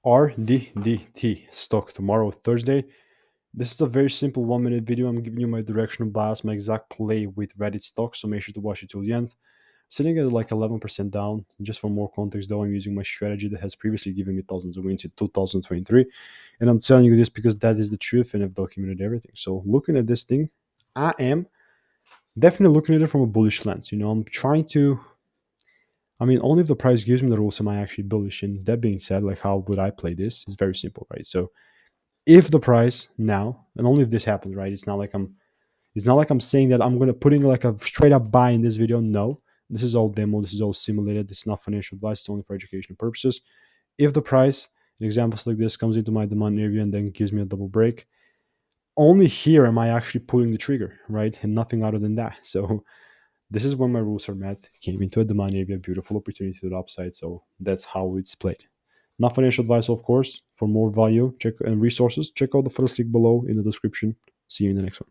RDDT stock tomorrow, Thursday. This is a very simple 1 minute video. I'm giving you my directional bias, my exact play with Reddit stock, so make sure to watch it till the end. Sitting at like 11% down. Just for more context, though, I'm using my strategy that has previously given me thousands of wins in 2023. And I'm telling you this because that is the truth and I've documented everything. So looking at this thing, I am definitely looking at it from a bullish lens. I'm trying to, only if the price gives me the rules am I actually bullish. And that being said, like how would I play this? It's very simple, right? So if the price now, and only if this happens, right? It's not like I'm saying that I'm gonna put in like a straight up buy in this video. No, this is all demo. This is all simulated. This is not financial advice. It's only for educational purposes. If the price, in examples like this, comes into my demand area and then gives me a double break, only here am I actually pulling the trigger, right? And nothing other than that. So this is when my rules are met. Came into a demand area, beautiful opportunity to the upside. So that's how it's played. Not financial advice, of course. For more value check and resources, check out the first link below in the description. See you in the next one.